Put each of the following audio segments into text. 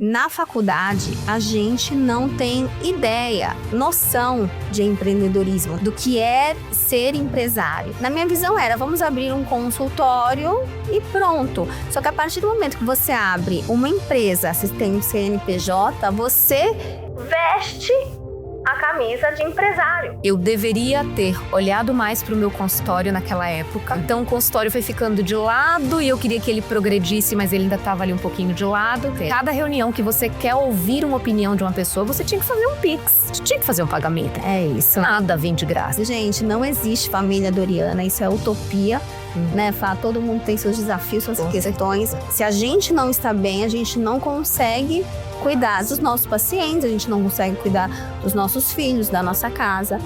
Na faculdade, a gente não tem ideia, noção de empreendedorismo, do que é ser empresário. Na minha visão era, vamos abrir um consultório e pronto. Só que a partir do momento que você abre uma empresa, se tem um CNPJ, você veste a camisa de empresário. Eu deveria ter olhado mais para o meu consultório naquela época. Então o consultório foi ficando de lado e eu queria que ele progredisse, mas ele ainda estava ali um pouquinho de lado. Cada reunião que você quer ouvir uma opinião de uma pessoa, você tinha que fazer um Pix, tinha que fazer um pagamento. É isso. Nada vem de graça. Gente, não existe família Doriana, isso é utopia. Né, Fá? Todo mundo tem seus desafios, suas questões. Se a gente não está bem, a gente não consegue cuidar dos nossos pacientes, a gente não consegue cuidar dos nossos filhos, da nossa casa.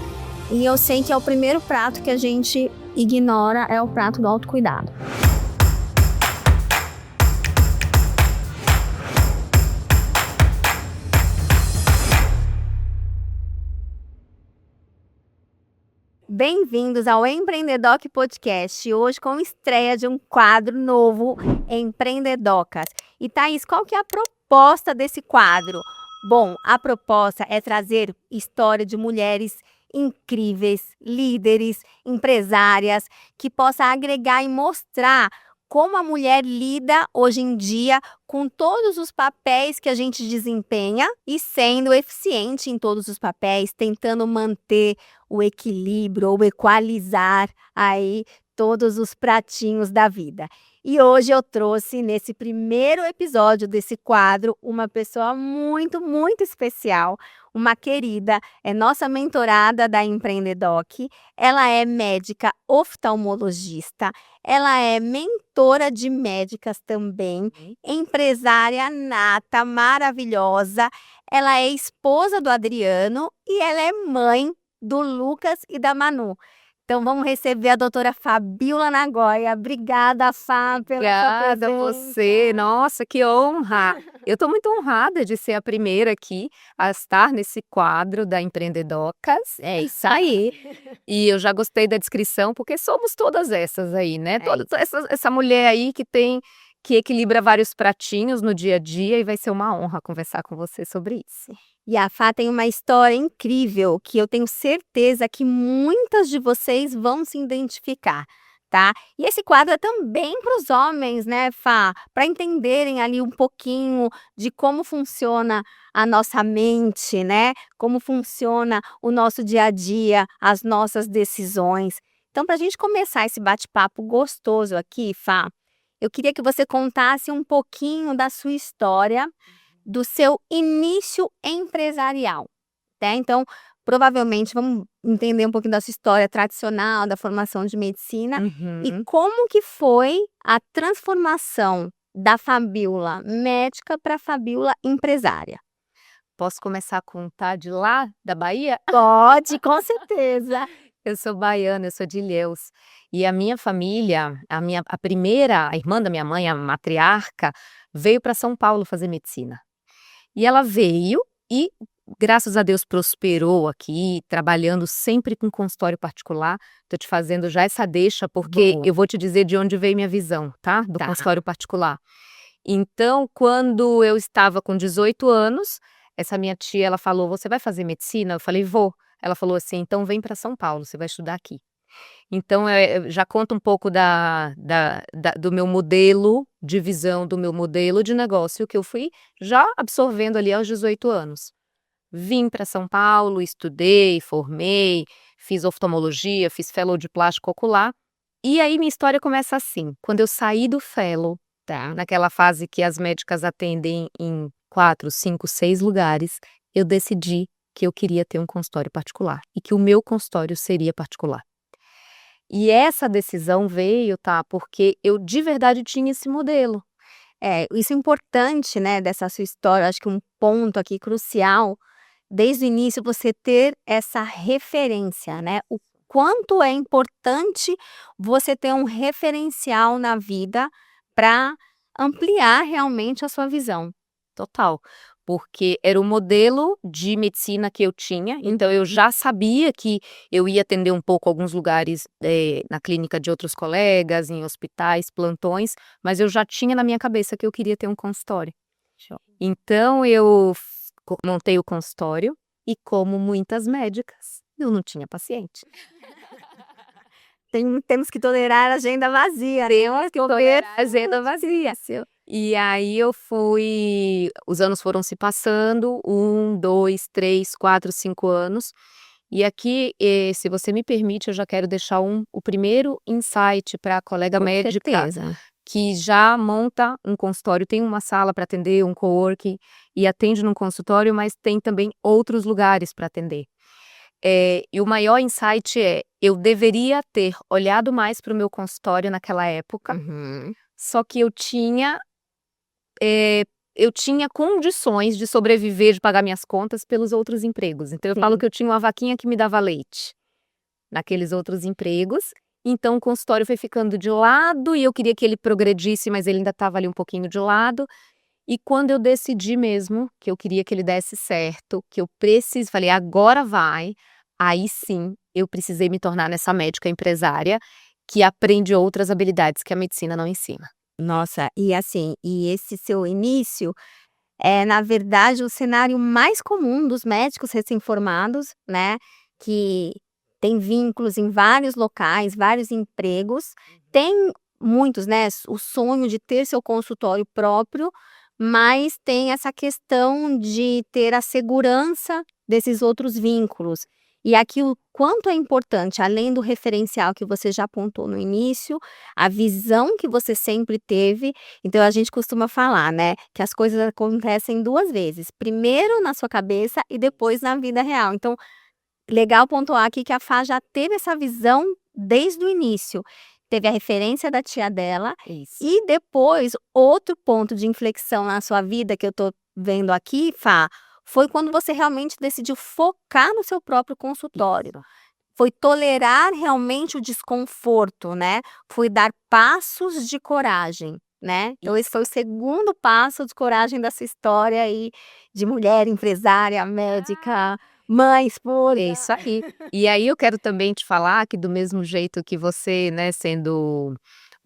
E eu sei que é o primeiro prato que a gente ignora, é o prato do autocuidado. Bem-vindos ao Empreendedoc Podcast, hoje com estreia de um quadro novo, Empreendedocas. E Thaís, qual que é a proposta desse quadro? Bom, a proposta é trazer história de mulheres incríveis, líderes, empresárias, que possa agregar e mostrar como a mulher lida hoje em dia com todos os papéis que a gente desempenha e sendo eficiente em todos os papéis, tentando manter o equilíbrio ou equalizar aí todos os pratinhos da vida. E hoje eu trouxe nesse primeiro episódio desse quadro uma pessoa muito, muito especial, uma querida, é nossa mentorada da Empreendedoc. Ela é médica oftalmologista, ela é mentora de médicas também, empresária nata, maravilhosa. Ela é esposa do Adriano e ela é mãe do Lucas e da Manu. Então vamos receber a doutora Fabíola Nagoya. Obrigada, Fá, pela sua Obrigada a presença. você. Nossa, que honra! Eu estou muito honrada de ser a primeira aqui a estar nesse quadro da Empreendedocas. É isso aí. E eu já gostei da descrição, porque somos todas essas aí, né? Toda essa mulher aí que equilibra vários pratinhos no dia a dia, e vai ser uma honra conversar com você sobre isso. E a Fá tem uma história incrível que eu tenho certeza que muitas de vocês vão se identificar, tá? E esse quadro é também para os homens, né, Fá? Para entenderem ali um pouquinho de como funciona a nossa mente, né? Como funciona o nosso dia a dia, as nossas decisões. Então, para a gente começar esse bate-papo gostoso aqui, Fá, eu queria que você contasse um pouquinho da sua história, do seu início empresarial, né? Então, provavelmente, vamos entender um pouquinho da sua história tradicional, da formação de medicina, e como que foi a transformação da Fabíola médica para a Fabíola empresária. Posso começar a contar de lá, da Bahia? Pode, com certeza. Eu sou baiana, eu sou de Ilhéus. E a minha família, a irmã da minha mãe, a matriarca, veio para São Paulo fazer medicina. E ela veio e, graças a Deus, prosperou aqui, trabalhando sempre com consultório particular. Estou te fazendo já essa deixa, porque eu vou te dizer de onde veio minha visão, tá? Do consultório particular. Então, quando eu estava com 18 anos, essa minha tia, ela falou, você vai fazer medicina? Eu falei, vou. Ela falou assim, então vem para São Paulo, você vai estudar aqui. Então, já conta um pouco do meu modelo de visão, do meu modelo de negócio que eu fui já absorvendo ali aos 18 anos. Vim para São Paulo, estudei, formei, fiz oftalmologia, fiz fellow de plástico ocular. E aí minha história começa assim, quando eu saí do fellow, naquela fase que as médicas atendem em 4, 5, 6 lugares, eu decidi que eu queria ter um consultório particular e que o meu consultório seria particular. E essa decisão veio, porque eu de verdade tinha esse modelo. Isso é importante, né, dessa sua história. Acho que um ponto aqui crucial, desde o início, você ter essa referência, né? O quanto é importante você ter um referencial na vida para ampliar realmente a sua visão. Total, porque era o modelo de medicina que eu tinha, então eu já sabia que eu ia atender um pouco alguns lugares na clínica de outros colegas, em hospitais, plantões, mas eu já tinha na minha cabeça que eu queria ter um consultório. Show. Então eu montei o consultório e, como muitas médicas, eu não tinha paciente. Temos que tolerar a agenda vazia, né? Temos que tolerar a agenda Muito vazia. difícil. E aí os anos foram se passando, 1, 2, 3, 4, 5 anos. E aqui, se você me permite, eu já quero deixar o primeiro insight para a colega Com médica certeza. que já monta um consultório, tem uma sala para atender, um coworking, e atende num consultório, mas tem também outros lugares para atender. E o maior insight eu deveria ter olhado mais para o meu consultório naquela época, só que eu tinha condições de sobreviver, de pagar minhas contas pelos outros empregos. Então eu falo Sim. que eu tinha uma vaquinha que me dava leite naqueles outros empregos. Então o consultório foi ficando de lado e eu queria que ele progredisse, mas ele ainda estava ali um pouquinho de lado. E quando eu decidi mesmo que eu queria que ele desse certo, que eu falei, agora vai, aí sim eu precisei me tornar nessa médica empresária que aprende outras habilidades que a medicina não ensina. Nossa, e assim, e esse seu início é, na verdade, o cenário mais comum dos médicos recém-formados, né, que tem vínculos em vários locais, vários empregos, tem muitos, né, o sonho de ter seu consultório próprio, mas tem essa questão de ter a segurança desses outros vínculos. E aqui o quanto é importante, além do referencial que você já apontou no início, a visão que você sempre teve. Então a gente costuma falar, né, que as coisas acontecem 2 vezes, primeiro na sua cabeça e depois na vida real. Então, legal pontuar aqui que a Fá já teve essa visão desde o início. Teve a referência da tia dela Isso. e depois outro ponto de inflexão na sua vida que eu tô vendo aqui, Fá, foi quando você realmente decidiu focar no seu próprio consultório. Foi tolerar realmente o desconforto, né, foi dar passos de coragem, né. Então esse foi o segundo passo de coragem dessa história aí de mulher empresária, médica, mãe, esposa. É isso aí. E aí eu quero também te falar que, do mesmo jeito que você, né, sendo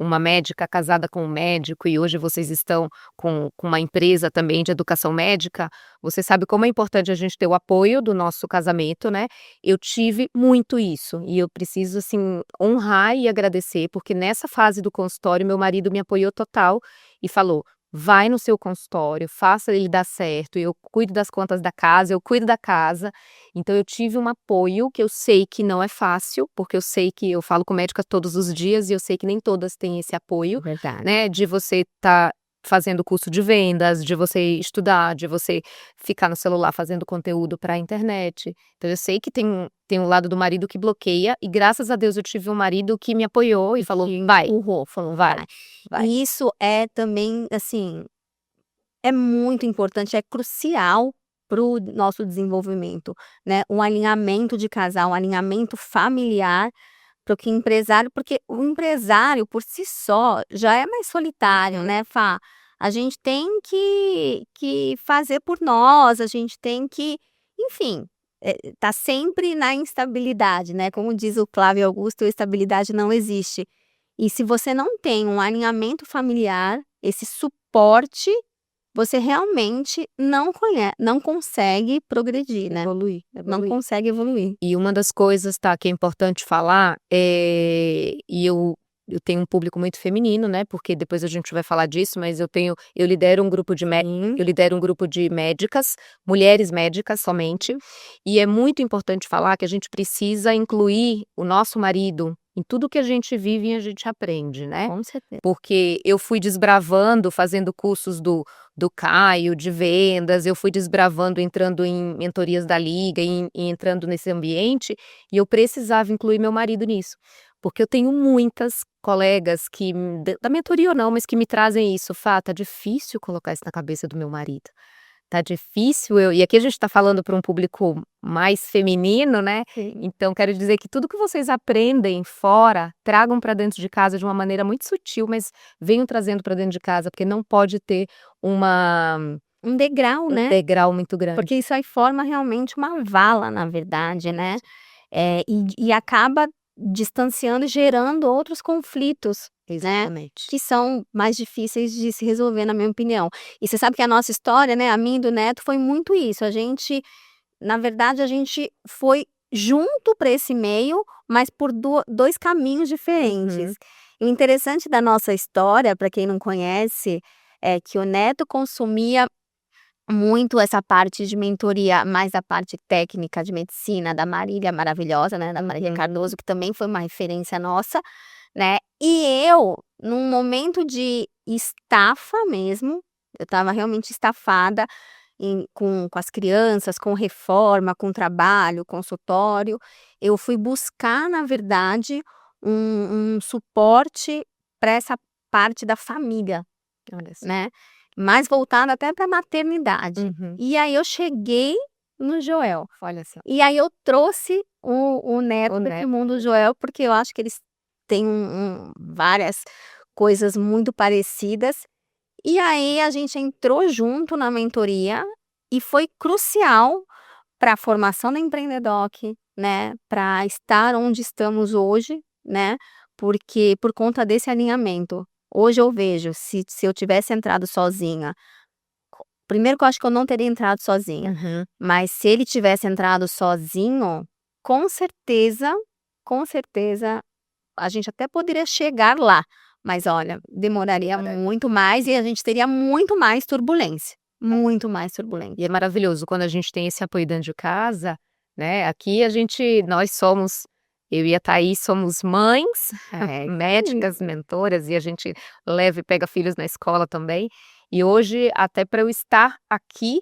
uma médica casada com um médico e hoje vocês estão com uma empresa também de educação médica, você sabe como é importante a gente ter o apoio do nosso casamento, né? Eu tive muito isso e eu preciso, assim, honrar e agradecer, porque nessa fase do consultório meu marido me apoiou total e falou: vai no seu consultório, faça ele dar certo, eu cuido das contas da casa, eu cuido da casa. Então eu tive um apoio que eu sei que não é fácil, porque eu sei que eu falo com médica todos os dias e eu sei que nem todas têm esse apoio, Verdade. né, de você estar fazendo curso de vendas, de você estudar, de você ficar no celular fazendo conteúdo para a internet. Então eu sei que tem um lado do marido que bloqueia e, graças a Deus, eu tive um marido que me apoiou e falou: vai, Empurrou, falou: vai, "Vai". vai. E isso é também, assim, é muito importante, é crucial para o nosso desenvolvimento, né, um alinhamento de casal, um alinhamento familiar, para o que empresário porque o empresário por si só já é mais solitário, né, Fá. A gente tem que fazer por nós, a gente tem que, enfim, tá sempre na instabilidade, né, como diz o Flávio Augusto: "Estabilidade não existe". E se você não tem um alinhamento familiar, esse suporte, você realmente não consegue progredir, né. Evoluir, Não evoluir. consegue evoluir. E uma das coisas, tá, que é importante falar, e eu tenho um público muito feminino, né, porque depois a gente vai falar disso, mas eu lidero um grupo de eu lidero um grupo de médicas, mulheres médicas somente, e é muito importante falar que a gente precisa incluir o nosso marido em tudo que a gente vive e a gente aprende, né. Com certeza. Porque eu fui desbravando, fazendo cursos do Caio, de vendas, eu fui desbravando, entrando em mentorias da liga e entrando nesse ambiente, e eu precisava incluir meu marido nisso. Porque eu tenho muitas colegas que da mentoria ou não, mas que me trazem isso: "Fá, tá difícil colocar isso na cabeça do meu marido. Tá difícil e aqui a gente tá falando para um público mais feminino, né, Sim. então quero dizer que tudo que vocês aprendem fora, tragam para dentro de casa de uma maneira muito sutil, mas venham trazendo para dentro de casa, porque não pode ter Um degrau, um né, degrau muito grande. porque isso aí forma realmente uma vala, na verdade, né. E acaba distanciando e gerando outros conflitos, né, Exatamente. que são mais difíceis de se resolver, na minha opinião. E você sabe que a nossa história, né, a minha e do neto, foi muito isso. Na verdade, a gente foi junto para esse meio, mas por 2 caminhos diferentes. Uhum. E o interessante da nossa história, para quem não conhece, é que o neto consumia muito essa parte de mentoria, mais a parte técnica de medicina da Marília maravilhosa, né, da Marília Uhum. Cardoso, que também foi uma referência nossa, né. E eu, num momento de estafa mesmo, eu estava realmente estafada com as crianças, com reforma, com trabalho, consultório, eu fui buscar, na verdade, um suporte para essa parte da família, Olha só. né, mais voltada até para maternidade. Uhum. E aí eu cheguei no Joel, Olha só. e aí eu trouxe o neto O para esse neto. mundo do Joel, porque eu acho que eles têm várias coisas muito parecidas, e aí a gente entrou junto na mentoria, e foi crucial para a formação da Empreendedoc, né, para estar onde estamos hoje, né, porque por conta desse alinhamento. Hoje eu vejo, se eu tivesse entrado sozinha, primeiro que eu acho que eu não teria entrado sozinha, Uhum. mas se ele tivesse entrado sozinho, com certeza, com certeza, a gente até poderia chegar lá, mas olha, demoraria muito mais e a gente teria muito mais turbulência, muito mais turbulência. E é maravilhoso quando a gente tem esse apoio dentro de casa, né, aqui nós somos eu e a Thaís somos mães, médicas, mentoras, e a gente leva e pega filhos na escola também. E hoje, até para eu estar aqui,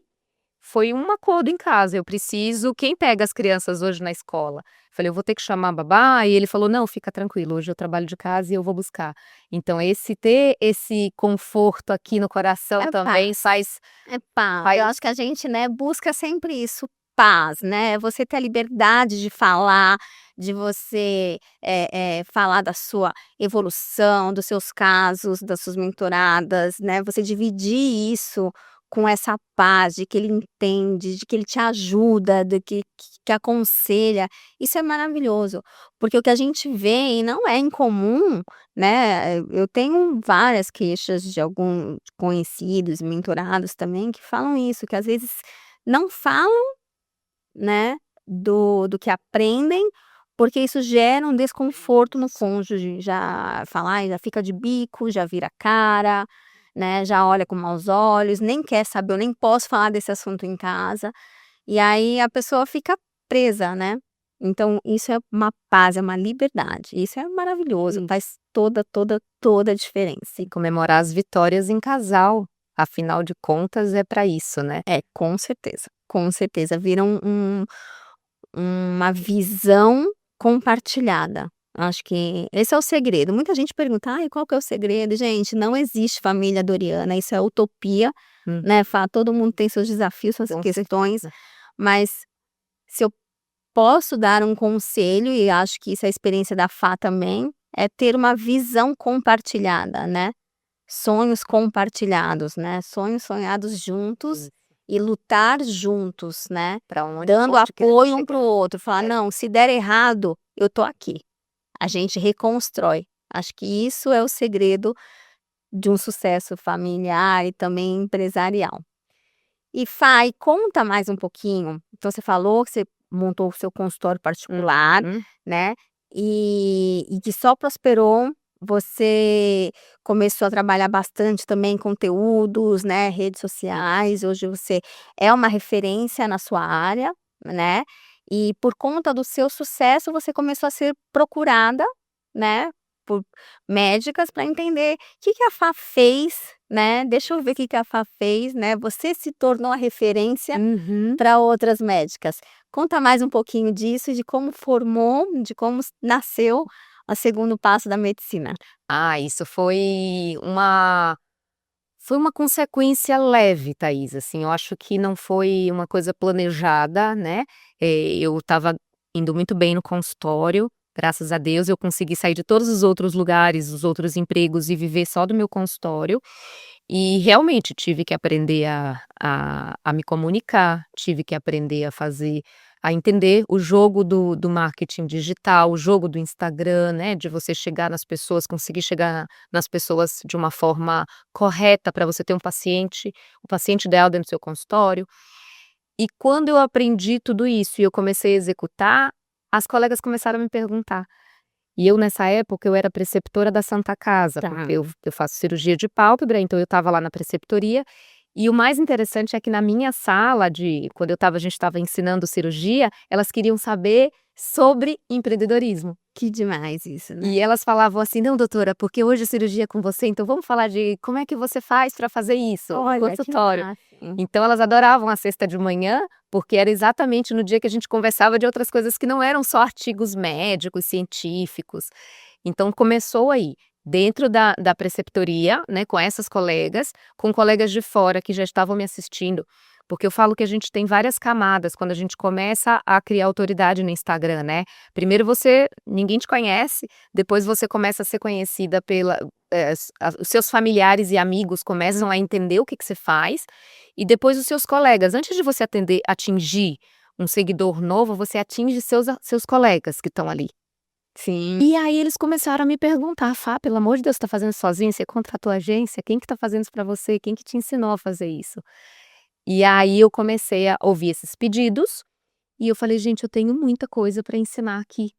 foi um acordo em casa, eu preciso quem pega as crianças hoje na escola? Falei: "Eu vou ter que chamar a babá", e ele falou: "Não, fica tranquilo, hoje eu trabalho de casa e eu vou buscar". Então ter esse conforto aqui no coração É também paz, é paz. Eu acho que a gente, né, busca sempre isso, paz, né, você ter a liberdade de falar, de você, falar da sua evolução, dos seus casos, das suas mentoradas, né, você dividir isso com essa paz de que ele entende, de que ele te ajuda, de que aconselha, isso é maravilhoso, porque o que a gente vê e não é incomum, né, eu tenho várias queixas de alguns conhecidos, mentorados também, que falam isso, que às vezes não falam, né, do que aprendem, porque isso gera um desconforto no cônjuge, já fala: "Ai, já fica de bico, já vira a cara, né, já olha com maus olhos, nem quer saber, eu nem posso falar desse assunto em casa", e aí a pessoa fica presa, né. Então isso é uma paz, é uma liberdade, isso é maravilhoso, faz toda, toda, toda a diferença. E comemorar as vitórias em casal, afinal de contas é para isso, né. É, com certeza, vira uma visão compartilhada. Acho que esse é o segredo. Muita gente pergunta: "Ai, qual que é o segredo?". Gente, não existe família doriana, isso é utopia, Hum. né, todo mundo tem seus desafios, suas Com questões, certeza. mas se eu posso dar um conselho, e acho que isso é a experiência da Fá também, é ter uma visão compartilhada, né. Sonhos compartilhados, né, sonhos sonhados juntos Hum. e lutar juntos, né, Pra dando onde quer apoio um chegar. para o outro, falar: É. "Não, se der errado, eu tô aqui". A gente reconstrói. Acho que isso é o segredo de um sucesso familiar e também empresarial. E Fá, conta mais um pouquinho, então você falou que você montou o seu consultório particular, Uhum. né, e que só prosperou, você começou a trabalhar bastante também conteúdos, né, redes sociais, hoje você é uma referência na sua área, né, e por conta do seu sucesso você começou a ser procurada, né, por médicas para entender o que que a Fá fez, né, deixa eu ver o que que a Fá fez, né, você se tornou a referência Uhum. para outras médicas. Conta mais um pouquinho disso, de como formou, de como nasceu o segundo passo da medicina. Isso foi uma consequência leve, Thaís, assim, eu acho que não foi uma coisa planejada, né, eu estava indo muito bem no consultório, graças a Deus eu consegui sair de todos os outros lugares, os outros empregos e viver só do meu consultório, e realmente tive que aprender a me comunicar, tive que aprender a fazer a entender o jogo do marketing digital, o jogo do Instagram, né, de você chegar nas pessoas, conseguir chegar nas pessoas de uma forma correta para você ter o paciente ideal dentro do seu consultório. E quando eu aprendi tudo isso e eu comecei a executar, as colegas começaram a me perguntar. E eu nessa época eu era preceptora da Santa Casa, Tá. porque eu faço cirurgia de pálpebra, então eu estava lá na preceptoria, e o mais interessante é que na minha sala quando a gente estava ensinando cirurgia, elas queriam saber sobre empreendedorismo. Que demais isso, né? E elas falavam assim: "Não, doutora, porque hoje a cirurgia é com você, então vamos falar de como é que você faz para fazer isso no Olha, que consultório". máximo. Então elas adoravam a sexta de manhã, porque era exatamente no dia que a gente conversava de outras coisas que não eram só artigos médicos, científicos. Então começou aí, dentro da preceptoria, né, com essas colegas, com colegas de fora que já estavam me assistindo, porque eu falo que a gente tem várias camadas quando a gente começa a criar autoridade no Instagram, né. Primeiro ninguém te conhece, depois você começa a ser conhecida os seus familiares e amigos começam a entender o que você faz, e depois os seus colegas. Antes de você atingir um seguidor novo, você atinge seus colegas que estão ali. Sim. E aí eles começaram a me perguntar: "Fá, pelo amor de Deus, você tá fazendo sozinha? Você contratou agência? Quem que tá fazendo isso pra você? Quem que te ensinou a fazer isso?". E aí eu comecei a ouvir esses pedidos, e eu falei: "Gente, eu tenho muita coisa pra ensinar aqui".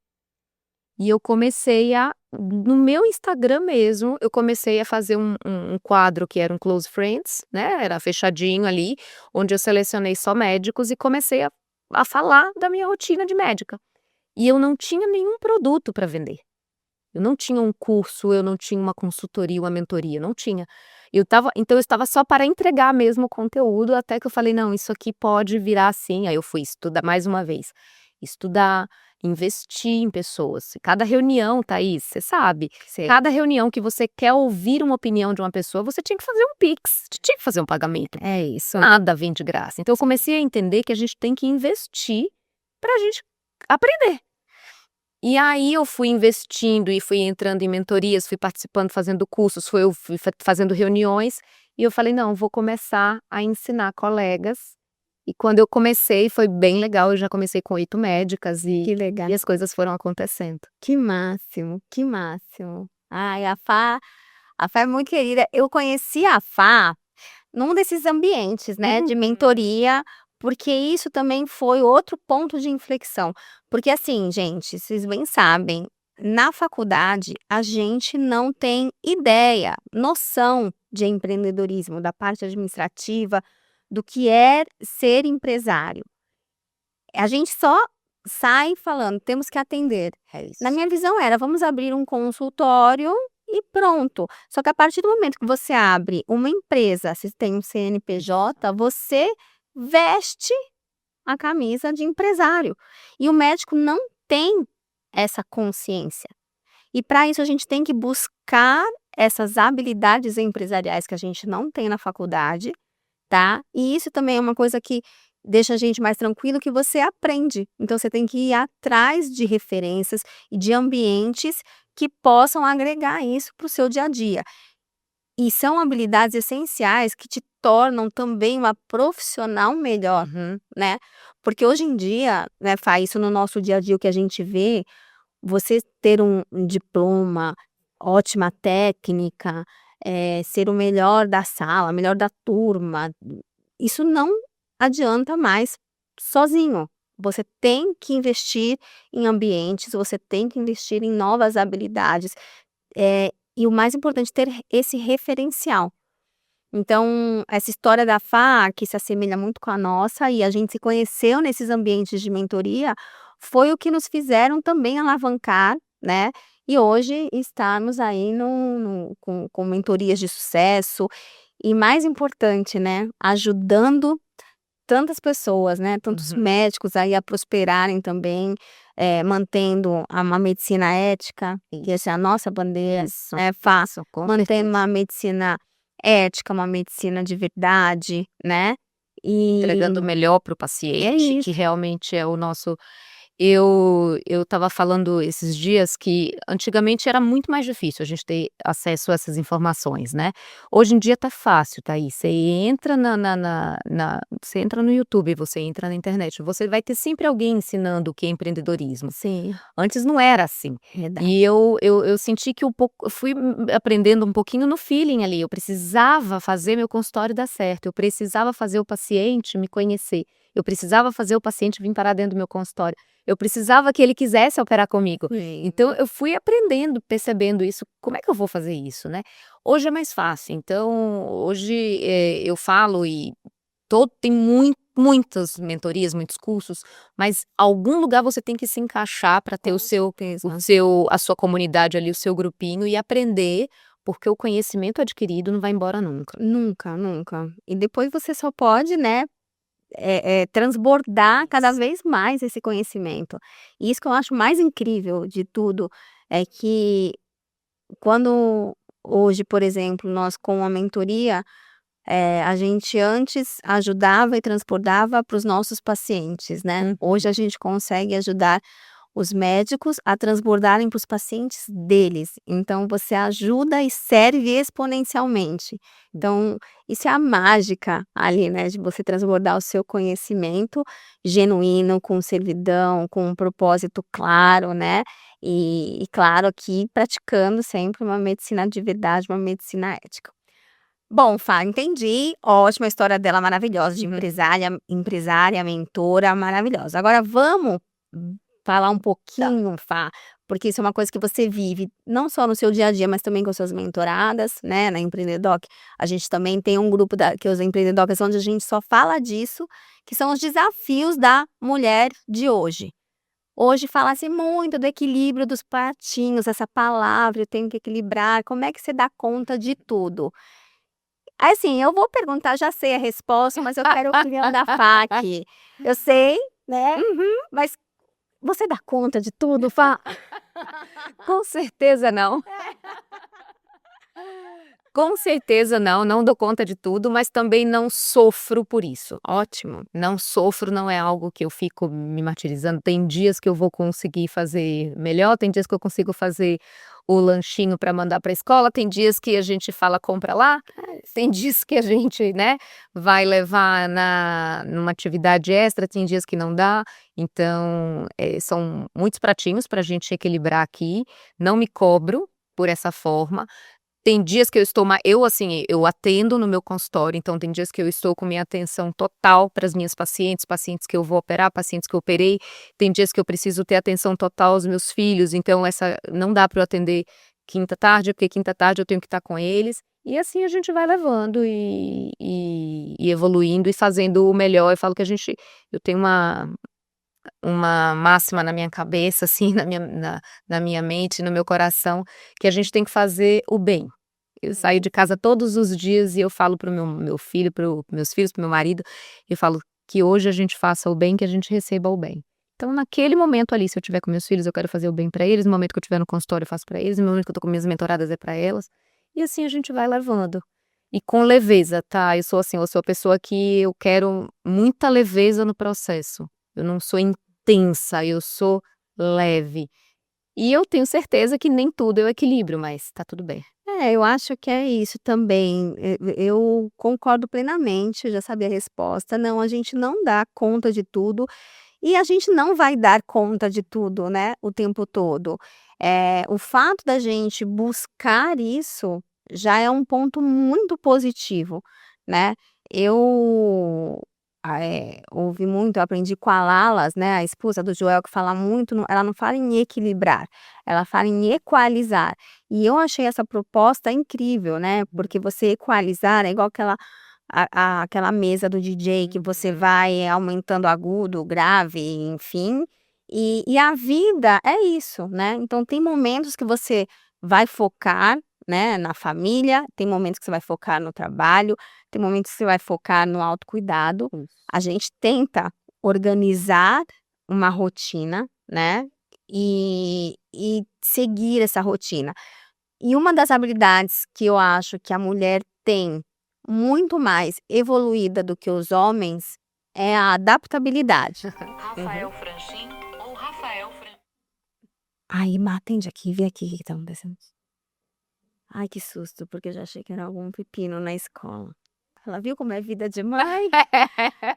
E eu comecei no meu Instagram mesmo, eu comecei a fazer um quadro que era um close friends, né, era fechadinho ali, onde eu selecionei só médicos e comecei a falar da minha rotina de médica. E eu não tinha nenhum produto para vender. Eu não tinha um curso, eu não tinha uma consultoria, uma mentoria, não tinha. Então eu estava só para entregar mesmo o conteúdo, até que eu falei: "Não, isso aqui pode virar assim". Aí eu fui estudar mais uma vez, estudar, investir em pessoas. Cada reunião, Thaís, você sabe, Sei. cada reunião que você quer ouvir uma opinião de uma pessoa, você tinha que fazer um Pix, tinha que fazer um pagamento. É isso. Nada vem de graça. Então eu comecei a entender que a gente tem que investir para a gente aprender. E aí eu fui investindo e fui entrando em mentorias, fui participando, fazendo cursos, eu fui fazendo reuniões, e eu falei: "Não, vou começar a ensinar colegas". E quando eu comecei foi bem legal, eu já comecei com 8 médicas Que legal. e as coisas foram acontecendo. Que máximo, que máximo. Ai, a Fá é muito querida. Eu conheci a Fá num desses ambientes, né, de mentoria, porque isso também foi outro ponto de inflexão. Porque assim, gente, vocês bem sabem, na faculdade a gente não tem ideia, noção de empreendedorismo, da parte administrativa, do que é ser empresário. A gente só sai falando: "Temos que atender". É isso. Na minha visão era: vamos abrir um consultório e pronto. Só que a partir do momento que você abre uma empresa, você tem um CNPJ, você veste a camisa de empresário. E o médico não tem essa consciência. E para isso a gente tem que buscar essas habilidades empresariais que a gente não tem na faculdade, tá? E isso também é uma coisa que deixa a gente mais tranquilo, que você aprende. Então você tem que ir atrás de referências e de ambientes que possam agregar isso para o seu dia a dia. E são habilidades essenciais que te tornam também uma profissional melhor, Uhum. né? Porque hoje em dia, né, Fá, isso no nosso dia a dia o que a gente vê, você ter um diploma, ótima técnica, ser o melhor da sala, melhor da turma, isso não adianta mais sozinho. Você tem que investir em ambientes, você tem que investir em novas habilidades, e o mais importante, ter esse referencial. Então, essa história da Fá, que se assemelha muito com a nossa, e a gente se conheceu nesses ambientes de mentoria, foi o que nos fizeram também alavancar, né, e hoje estarmos aí com mentorias de sucesso, e mais importante, né, ajudando tantas pessoas, né, tantos Uhum. médicos aí a prosperarem também, mantendo uma medicina ética, que essa é a nossa bandeira, Isso. Fá, Isso, com mantendo certeza. uma medicina ética, uma medicina de verdade, né, Entregando o e melhor para o é paciente, isso. que realmente é o nosso. eu estava falando esses dias que antigamente era muito mais difícil a gente ter acesso a essas informações, né. Hoje em dia tá fácil, tá aí, você entra você entra no YouTube, você entra na internet, você vai ter sempre alguém ensinando o que é empreendedorismo. Sim, Antes não era assim. verdade. E eu senti que eu fui aprendendo um pouquinho no feeling ali, eu precisava fazer meu consultório dar certo, eu precisava fazer o paciente me conhecer, eu precisava fazer o paciente vir parar dentro do meu consultório, eu precisava que ele quisesse operar comigo. Sim. Então eu fui aprendendo, percebendo isso, como é que eu vou fazer isso, né. Hoje é mais fácil, então hoje, eu falo e tem muitas mentorias, muitos cursos, mas algum lugar você tem que se encaixar para ter Com certeza. a sua comunidade ali, o seu grupinho e aprender, porque o conhecimento adquirido não vai embora nunca. Nunca, nunca. E depois você só pode, né, transbordar cada vez mais esse conhecimento. E isso que eu acho mais incrível de tudo, é que quando hoje, por exemplo, nós com a mentoria, a gente antes ajudava e transbordava para os nossos pacientes, né. Hum. Hoje a gente consegue ajudar os médicos a transbordarem para os pacientes deles, então você ajuda e serve exponencialmente. Então, isso é a mágica ali, né, de você transbordar o seu conhecimento genuíno, com servidão, com um propósito claro, né, e claro que praticando sempre uma medicina de verdade, uma medicina ética. Bom, Fá, entendi, ótima a história dela maravilhosa de Uhum. empresária, mentora, maravilhosa. Agora vamos falar um Tá. pouquinho, Fá, porque isso é uma coisa que você vive, não só no seu dia a dia, mas também com suas mentoradas, né, na Empreendedoc. A gente também tem um grupo que é os Empreendedocas, onde a gente só fala disso, que são os desafios da mulher de hoje. Hoje fala-se muito do equilíbrio dos pratinhos, essa palavra, eu tenho que equilibrar, como é que você dá conta de tudo? Assim, eu vou perguntar, já sei a resposta, mas eu quero a opinião da Fá aqui. Eu sei, né, Uhum. mas você dá conta de tudo, Fá? Com certeza não. Com certeza não, não dou conta de tudo, mas também não sofro por isso. Ótimo. Não sofro, não é algo que eu fico me martirizando. Tem dias que eu vou conseguir fazer melhor, tem dias que eu consigo fazer o lanchinho para mandar para a escola, tem dias que a gente fala: "Compra lá", tem dias que a gente, né, vai levar numa atividade extra, tem dias que não dá. Então, são muitos pratinhos para a gente equilibrar aqui, não me cobro por essa forma. Tem dias que eu estou assim, eu atendo no meu consultório, então tem dias que eu estou com minha atenção total para as minhas pacientes, pacientes que eu vou operar, pacientes que eu operei, tem dias que eu preciso ter atenção total aos meus filhos, então essa não dá para eu atender quinta tarde, porque quinta tarde eu tenho que estar com eles, e assim a gente vai levando e evoluindo e fazendo o melhor. Eu falo que eu tenho uma máxima na minha cabeça, assim, na minha mente, no meu coração, que a gente tem que fazer o bem. Eu saio de casa todos os dias e eu falo para o meu filho, para os meus filhos, para o meu marido, eu falo que hoje a gente faça o bem, que a gente receba o bem. Então naquele momento ali, se eu estiver com meus filhos, eu quero fazer o bem para eles, no momento que eu estiver no consultório eu faço para eles, no momento que eu tô com minhas mentoradas é para elas, e assim a gente vai levando. E com leveza, tá, eu sou assim, eu sou a pessoa que eu quero muita leveza no processo, eu não sou intensa, eu sou leve. E eu tenho certeza que nem tudo eu equilibro, mas tá tudo bem. Eu acho que é isso também. Eu concordo plenamente, eu já sabia a resposta. Não, a gente não dá conta de tudo e a gente não vai dar conta de tudo, né, o tempo todo. O fato da gente buscar isso já é um ponto muito positivo, né. Eu, ouvi muito, eu aprendi com a Lalas, né, a esposa do Joel, que fala muito ela não fala em equilibrar, ela fala em equalizar. E eu achei essa proposta incrível, né, porque você equalizar é igual aquela mesa do DJ que você vai aumentando agudo, grave, enfim, e a vida é isso, né. Então tem momentos que você vai focar, né, na família, tem momentos que você vai focar no trabalho, tem momentos que você vai focar no autocuidado. Isso. A gente tenta organizar uma rotina, né, e seguir essa rotina. E uma das habilidades que eu acho que a mulher tem muito mais evoluída do que os homens é a adaptabilidade. Uhum. Ai, Má, atende aqui, vê aqui o que tá acontecendo. Ai, que susto, porque eu já achei que era algum pepino na escola. Ela viu como é vida de mãe?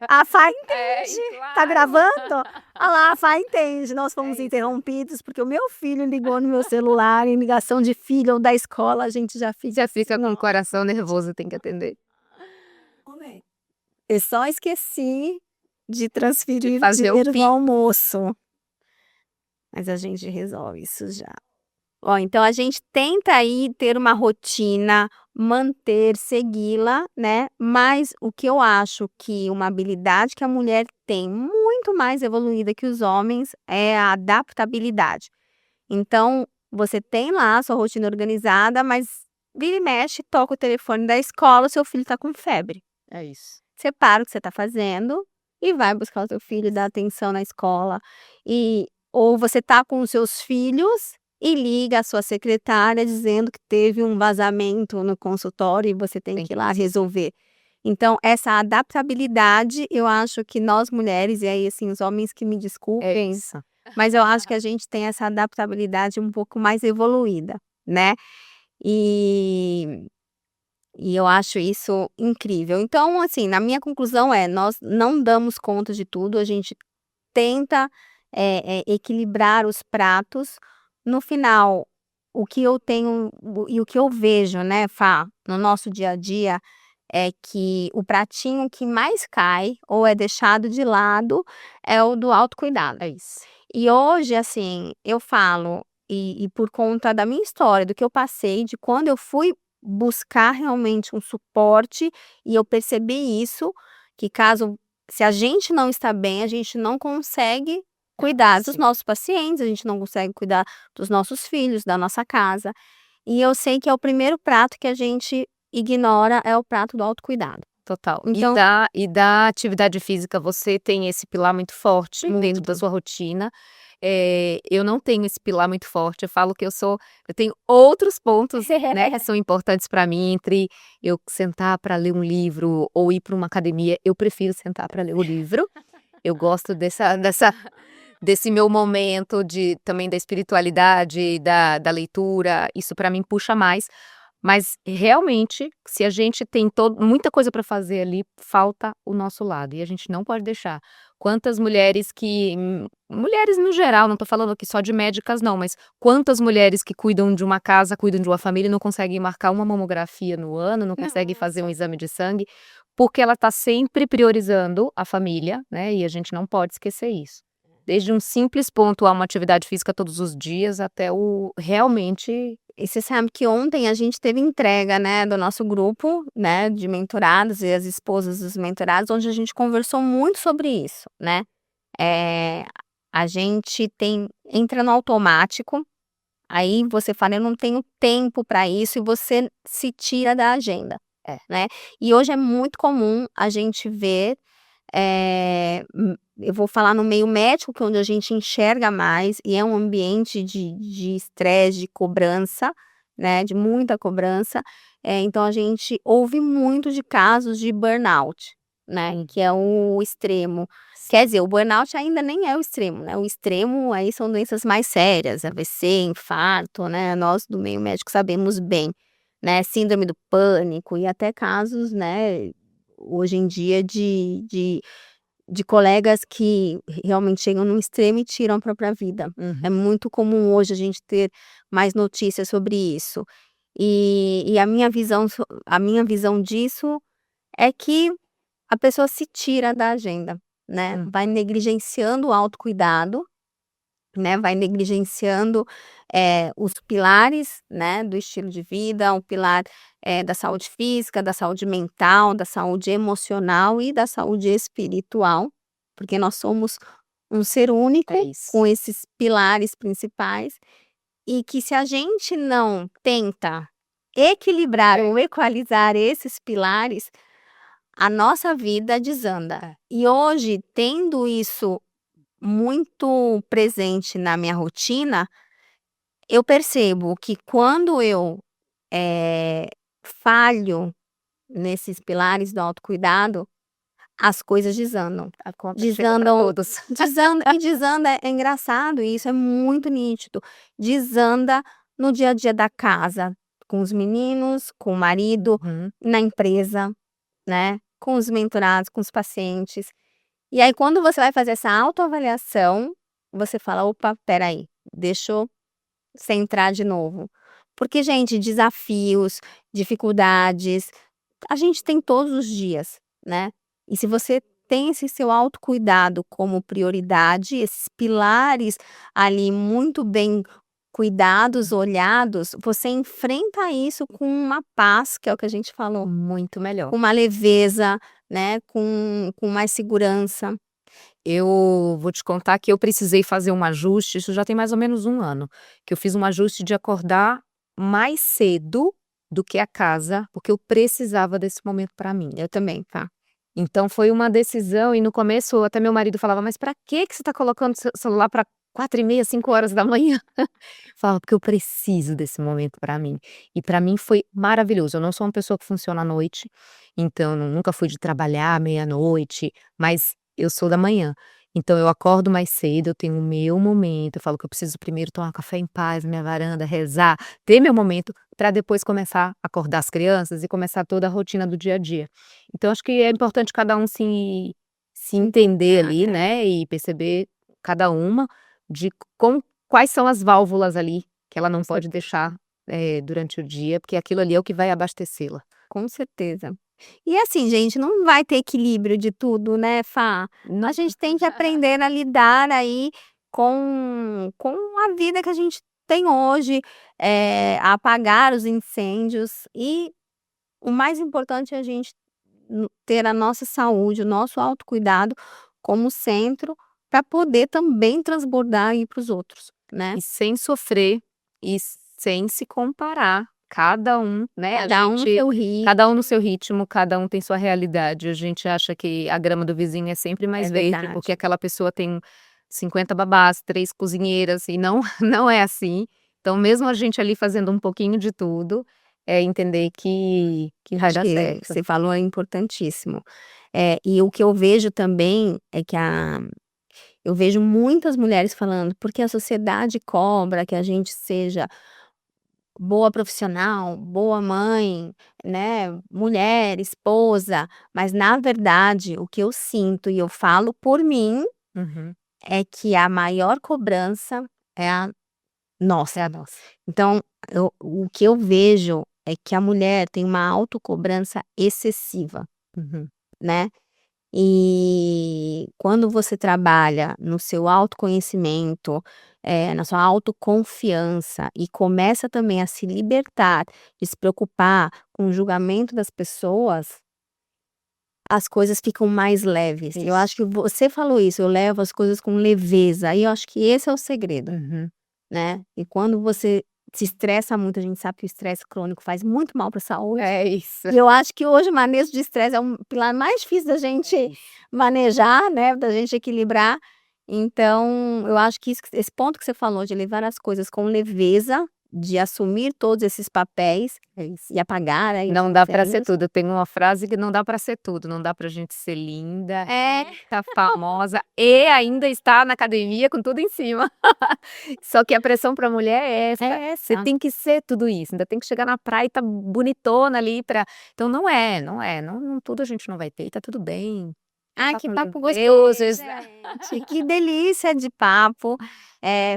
A Fá entende. Tá gravando? Olha lá, a Fá entende. Nós fomos interrompidos porque o meu filho ligou no meu celular em ligação de filho ou da escola, a gente já fica. Já fica com o coração nervoso, tem que atender. Eu só esqueci de transferir o fazer o dinheiro do Pix. almoço. Mas a gente resolve isso já. Ó, então a gente tenta aí ter uma rotina, manter, segui-la, né? Mas o que eu acho que uma habilidade que a mulher tem muito mais evoluída que os homens é a adaptabilidade. Então, você tem lá a sua rotina organizada, mas vira e mexe, toca o telefone da escola, seu filho tá com febre. É isso. Você para o que você está fazendo e vai buscar o seu filho, dá atenção na escola. Ou você tá com os seus filhos e liga a sua secretária dizendo que teve um vazamento no consultório e você tem que ir lá resolver. Então, essa adaptabilidade, eu acho que nós mulheres, e aí assim, os homens que me É desculpem, isso. mas eu acho que a gente tem essa adaptabilidade um pouco mais evoluída, né? E eu acho isso incrível. Então, assim, na minha conclusão nós não damos conta de tudo, a gente tenta, equilibrar os pratos. No final, o que eu tenho e o que eu vejo, né, Fá, no nosso dia a dia, é que o pratinho que mais cai ou é deixado de lado é o do autocuidado. É isso. E hoje, assim, eu falo, e por conta da minha história, do que eu passei, de quando eu fui buscar realmente um suporte e eu percebi isso, que caso se a gente não está bem, a gente não consegue cuidar dos Sim. nossos pacientes, a gente não consegue cuidar dos nossos filhos, da nossa casa. E eu sei que é o primeiro prato que a gente ignora, é o prato do autocuidado. Total. Então E da atividade física, você tem esse pilar muito forte dentro da muito. sua rotina. Eu não tenho esse pilar muito forte, eu falo que eu tenho outros pontos, né, que são importantes para mim, entre eu sentar para ler um livro ou ir para uma academia, eu prefiro sentar para ler o livro. Eu gosto desse meu momento também da espiritualidade, da leitura, isso para mim puxa mais. Mas realmente, se a gente tem muita coisa para fazer ali, falta o nosso lado e a gente não pode deixar. Quantas mulheres mulheres no geral, não tô falando aqui só de médicas não, mas quantas mulheres que cuidam de uma casa, cuidam de uma família e não conseguem marcar uma mamografia no ano, não conseguem fazer um exame de sangue, porque ela tá sempre priorizando a família, né, e a gente não pode esquecer isso. Desde um simples ponto a uma atividade física todos os dias até o realmente. E você sabe que ontem a gente teve entrega, né, do nosso grupo, né, de mentorados e as esposas dos mentorados, onde a gente conversou muito sobre isso, né. Eh, a gente entra no automático, aí você fala: "Eu não tenho tempo para isso", e você se tira da agenda, É. né. E hoje é muito comum a gente ver, eu vou falar no meio médico, que é onde a gente enxerga mais, e é um ambiente de estresse, de cobrança, né, de muita cobrança, então a gente ouve muito de casos de burnout, né, que é o extremo. Quer dizer, o burnout ainda nem é o extremo, né, o extremo aí são doenças mais sérias, AVC, infarto, né, nós do meio médico sabemos bem, né, síndrome do pânico e até casos, né, hoje em dia de colegas que realmente chegam num extremo e tiram a própria vida. É muito comum hoje a gente ter mais notícias sobre isso. E a minha visão disso é que a pessoa se tira da agenda, né, vai negligenciando o autocuidado, né, vai negligenciando, os pilares, né, do estilo de vida, o pilar, da saúde física, da saúde mental, da saúde emocional e da saúde espiritual, porque nós somos um ser único É isso. com esses pilares principais, e que se a gente não tenta equilibrar ou equalizar esses pilares, a nossa vida desanda. E hoje, tendo isso muito presente na minha rotina, eu percebo que quando eu, falho nesses pilares do autocuidado, as coisas desandam. A conta chega pra Desandam, todos. desanda, é engraçado isso, é muito nítido. Desanda no dia a dia da casa, com os meninos, com o marido, Uhum. na empresa, né, com os mentorados, com os pacientes. E aí quando você vai fazer essa autoavaliação, você fala: "Opa, espera aí, deixa eu centrar de novo". Porque, gente, desafios, dificuldades, a gente tem todos os dias, né. E se você tem esse seu autocuidado como prioridade, esses pilares ali muito bem cuidados, olhados, você enfrenta isso com uma paz, que é o que a gente falou, Muito melhor. com uma leveza, né, com mais segurança. Eu vou te contar que eu precisei fazer um ajuste, isso já tem mais ou menos 1 ano, que eu fiz um ajuste de acordar mais cedo do que a casa, porque eu precisava desse momento para mim. Eu também, tá. Então foi uma decisão e no começo até meu marido falava: "Mas para que você tá colocando seu celular para 4h30, 5 horas da manhã?" Falava: "Porque eu preciso desse momento para mim". E para mim foi maravilhoso, eu não sou uma pessoa que funciona à noite, então nunca fui de trabalhar meia-noite, mas eu sou da manhã. Então eu acordo mais cedo, eu tenho o meu momento, eu falo que eu preciso primeiro tomar um café em paz na minha varanda, rezar, ter meu momento, para depois começar a acordar as crianças e começar toda a rotina do dia a dia. Então acho que é importante cada um se entender ali, né, e perceber cada uma de com quais são as válvulas ali que ela não pode deixar, durante o dia, porque aquilo ali é o que vai abastecê-la. Com certeza. E assim, gente, não vai ter equilíbrio de tudo, né, Fá? A Não. gente tem que aprender a lidar aí com a vida que a gente tem hoje, a apagar os incêndios e o mais importante é a gente ter a nossa saúde, o nosso autocuidado como centro para poder também transbordar aí para os outros, né. E sem sofrer e sem se comparar, cada um, né, a Cada um no gente seu ritmo, cada um no seu ritmo, cada um tem sua realidade, a gente acha que a grama do vizinho é sempre é mais verde, verdade. porque aquela pessoa tem 50 babás, 3 cozinheiras e não não é assim. Então mesmo a gente ali fazendo um pouquinho de tudo, é entender que vai Acho dar que certo. você falou é importantíssimo. E o que eu vejo também é que eu vejo muitas mulheres falando: "Porque a sociedade cobra que a gente seja boa profissional, boa mãe, né, mulher, esposa", mas na verdade o que eu sinto e eu falo por mim, Uhum. é que a maior cobrança é a É nossa. a nossa. Então o que eu vejo é que a mulher tem uma autocobrança excessiva, Uhum. né. E quando você trabalha no seu autoconhecimento, na sua autoconfiança e começa também a se libertar de se preocupar com o julgamento das pessoas, as coisas ficam mais leves. Eu Isso. acho que você falou isso, eu levo as coisas com leveza, e eu acho que esse é o segredo, Uhum. né. E quando você se estressa muito, a gente sabe que o estresse crônico faz muito mal para a saúde. É isso. E eu acho que hoje o manejo de estresse é um pilar mais difícil da gente É isso. manejar, né, da gente equilibrar. Então, eu acho que esse ponto que você falou de levar as coisas com leveza, de assumir todos esses papéis É isso. e apagar aí os Não dá para ser incêndios. tudo. Eu tenho uma frase que não dá para ser tudo, não dá pra gente ser linda, É, rica, famosa e ainda estar na academia com tudo em cima. Só que a pressão pra mulher é essa, é você essa. tem que ser tudo isso, ainda tem que chegar na praia e tá bonitona ali pra então não tudo a gente não vai ter e tá tudo bem. Ai, que Papo papo leveza, gostoso, gente. Que delícia de papo.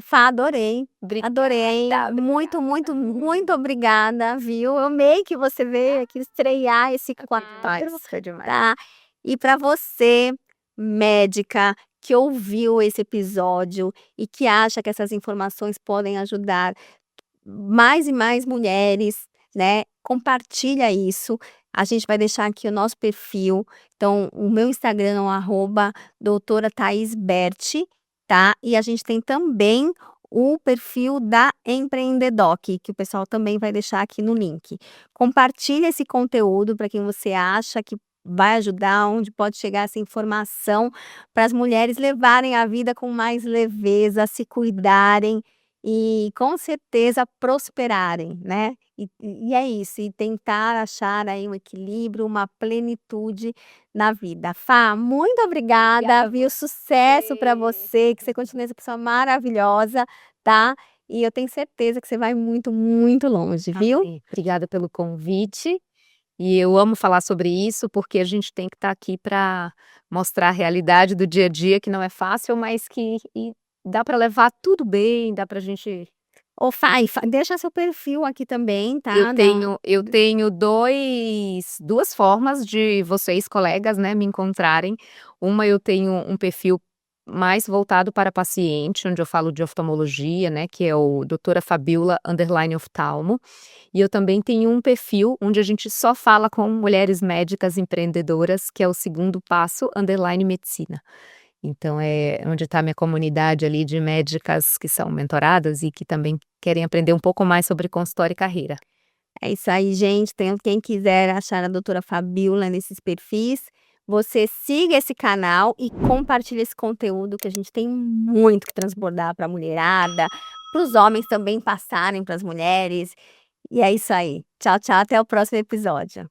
Fá, adorei. Adorei. obrigada, Muito, obrigada. muito, muito obrigada, viu. Eu amei que você veio aqui estrear esse quadro, Foi demais. tá. E para você, médica, que ouviu esse episódio e que acha que essas informações podem ajudar mais e mais mulheres, né, compartilha isso. A gente vai deixar aqui o nosso perfil, então o meu Instagram é o doutora Thaís Berti, tá. E a gente tem também o perfil da Empreendedoc, que o pessoal também vai deixar aqui no link. Compartilha esse conteúdo para quem você acha que vai ajudar, onde pode chegar essa informação para as mulheres levarem a vida com mais leveza, se cuidarem e com certeza prosperarem, né. E é isso, e tentar achar aí um equilíbrio, uma plenitude na vida. Fá, muito Obrigada obrigada, a viu, sucesso para você. você, que você continue essa pessoa maravilhosa, tá. E eu tenho certeza que você vai muito, muito longe, viu. Amém. Obrigada pelo convite. E eu amo falar sobre isso, porque a gente tem que estar aqui para mostrar a realidade do dia a dia, que não é fácil, mas que dá para levar tudo bem, dá para a gente. Ô Fá, deixa seu perfil aqui também, Eu tá, tenho eu tenho 2 formas de vocês, colegas, né, me encontrarem. Uma, eu tenho um perfil mais voltado para paciente, onde eu falo de oftalmologia, né, que é o doutora Fabiola underline oftalmo. E eu também tenho um perfil onde a gente só fala com mulheres médicas empreendedoras, que é o segundo passo underline medicina. Então é onde está a minha comunidade ali de médicas que são mentoradas e que também querem aprender um pouco mais sobre consultório e carreira. É isso aí, gente. Tem quem quiser achar a doutora Fabiola nesses perfis, você siga esse canal e compartilhe esse conteúdo que a gente tem muito que transbordar para a mulherada, para os homens também passarem para as mulheres. E é isso aí. Tchau, tchau, até o próximo episódio.